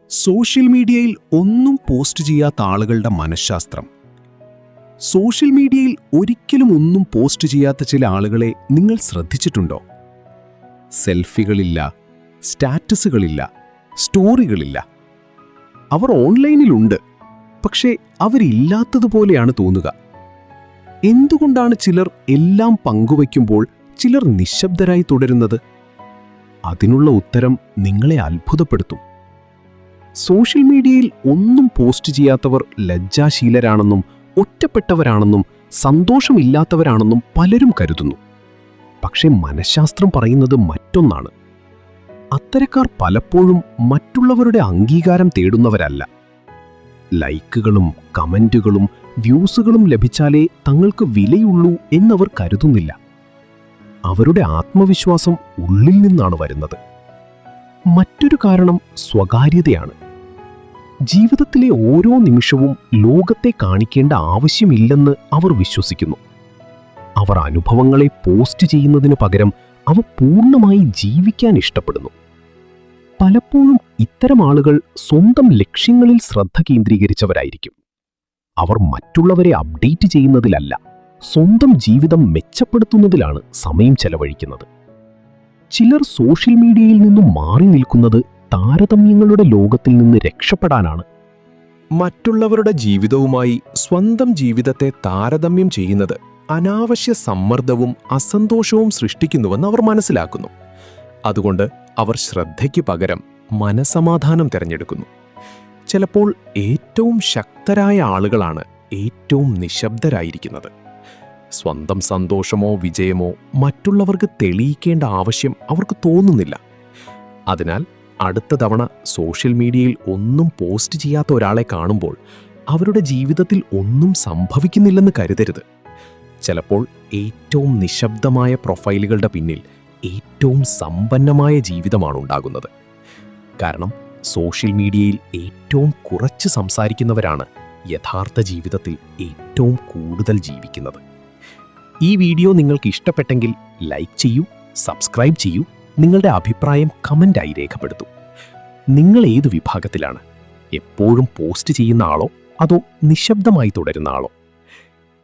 Social മീഡിയയിൽ ഒന്നും post ചെയ്യാത്ത ആളുകളുടെ മനഃശാസ്ത്രം. സോഷ്യൽ മീഡിയയിൽ ഒരിക്കലും ഒന്നും പോസ്റ്റ് ചെയ്യാത്ത ചില ആളുകളെ നിങ്ങൾ ശ്രദ്ധിച്ചിട്ടുണ്ടോ? സെൽഫികളില്ല, സ്റ്റാറ്റസുകളില്ല, സ്റ്റോറികളില്ല. അവർ ഓൺലൈനിലുണ്ട്, പക്ഷേ അവരില്ലാത്തതുപോലെയാണ് തോന്നുക. എന്തുകൊണ്ടാണ് ചിലർ എല്ലാം പങ്കുവയ്ക്കുമ്പോൾ ചിലർ നിശബ്ദരായി തുടരുന്നത്? അതിനുള്ള ഉത്തരം നിങ്ങളെ അത്ഭുതപ്പെടുത്തും. സോഷ്യൽ മീഡിയയിൽ ഒന്നും പോസ്റ്റ് ചെയ്യാത്തവർ ലജ്ജാശീലരാണെന്നും ഒറ്റപ്പെട്ടവരാണെന്നും സന്തോഷമില്ലാത്തവരാണെന്നും പലരും കരുതുന്നു. പക്ഷേ മനഃശാസ്ത്രം പറയുന്നത് മറ്റൊന്നാണ്. അത്തരക്കാർ പലപ്പോഴും മറ്റുള്ളവരുടെ അംഗീകാരം തേടുന്നവരല്ല. ലൈക്കുകളും കമന്റുകളും വ്യൂസുകളും ലഭിച്ചാലേ തങ്ങൾക്ക് വിലയുള്ളൂ എന്നവർ കരുതുന്നില്ല. അവരുടെ ആത്മവിശ്വാസം ഉള്ളിൽ നിന്നാണ് വരുന്നത്. മറ്റൊരു കാരണം സ്വകാര്യതയാണ്. ജീവിതത്തിലെ ഓരോ നിമിഷവും ലോകത്തെ കാണിക്കേണ്ട ആവശ്യമില്ലെന്ന് അവർ വിശ്വസിക്കുന്നു. അവർ അനുഭവങ്ങളെ പോസ്റ്റ് ചെയ്യുന്നതിനു പകരം അവ പൂർണ്ണമായി ജീവിക്കാൻ ഇഷ്ടപ്പെടുന്നു. പലപ്പോഴും ഇത്തരം ആളുകൾ സ്വന്തം ലക്ഷ്യങ്ങളിൽ ശ്രദ്ധ കേന്ദ്രീകരിച്ചവരായിരിക്കും. അവർ മറ്റുള്ളവരെ അപ്ഡേറ്റ് ചെയ്യുന്നതിലല്ല, സ്വന്തം ജീവിതം മെച്ചപ്പെടുത്തുന്നതിലാണ് സമയം ചെലവഴിക്കുന്നത്. ചിലർ സോഷ്യൽ മീഡിയയിൽ നിന്നും മാറി നിൽക്കുന്നത് താരതമ്യങ്ങളുടെ ലോകത്തിൽ നിന്ന് രക്ഷപ്പെടാനാണ്. മറ്റുള്ളവരുടെ ജീവിതവുമായി സ്വന്തം ജീവിതത്തെ താരതമ്യം ചെയ്യുന്നത് അനാവശ്യ സമ്മർദ്ദവും അസന്തോഷവും സൃഷ്ടിക്കുന്നുവെന്ന് അവർ മനസ്സിലാക്കുന്നു. അതുകൊണ്ട് അവർ ശ്രദ്ധയ്ക്ക് പകരം മനസമാധാനം തിരഞ്ഞെടുക്കുന്നു. ചിലപ്പോൾ ഏറ്റവും ശക്തരായ ആളുകളാണ് ഏറ്റവും നിശബ്ദരായിരിക്കുന്നത്. സ്വന്തം സന്തോഷമോ വിജയമോ മറ്റുള്ളവർക്ക് തെളിയിക്കേണ്ട ആവശ്യം അവർക്ക് തോന്നുന്നില്ല. അതിനാൽ അടുത്ത തവണ സോഷ്യൽ മീഡിയയിൽ ഒന്നും പോസ്റ്റ് ചെയ്യാത്ത ഒരാളെ കാണുമ്പോൾ അവരുടെ ജീവിതത്തിൽ ഒന്നും സംഭവിക്കുന്നില്ലെന്ന് കരുതരുത്. ചിലപ്പോൾ ഏറ്റവും നിശബ്ദമായ പ്രൊഫൈലുകളുടെ പിന്നിൽ ഏറ്റവും സമ്പന്നമായ ജീവിതമാണ് ഉണ്ടാകുന്നത്. കാരണം സോഷ്യൽ മീഡിയയിൽ ഏറ്റവും കുറച്ച് സംസാരിക്കുന്നവരാണ് യഥാർത്ഥ ജീവിതത്തിൽ ഏറ്റവും കൂടുതൽ ജീവിക്കുന്നത്. ഈ വീഡിയോ നിങ്ങൾക്ക് ഇഷ്ടപ്പെട്ടെങ്കിൽ ലൈക്ക് ചെയ്യൂ, സബ്സ്ക്രൈബ് ചെയ്യൂ, നിങ്ങളുടെ അഭിപ്രായം കമൻ്റായി രേഖപ്പെടുത്തൂ. നിങ്ങൾ ഏത് വിഭാഗത്തിലാണ്? എപ്പോഴും പോസ്റ്റ് ചെയ്യുന്ന ആളോ അതോ നിശബ്ദമായി തുടരുന്ന ആളോ?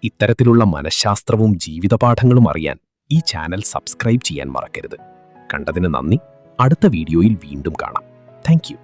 ഇത്തരത്തിലുള്ള മനഃശാസ്ത്രവും ജീവിതപാഠങ്ങളും അറിയാൻ ഈ ചാനൽ സബ്സ്ക്രൈബ് ചെയ്യാൻ മറക്കരുത്. കണ്ടതിന് നന്ദി. അടുത്ത വീഡിയോയിൽ വീണ്ടും കാണാം. Thank you.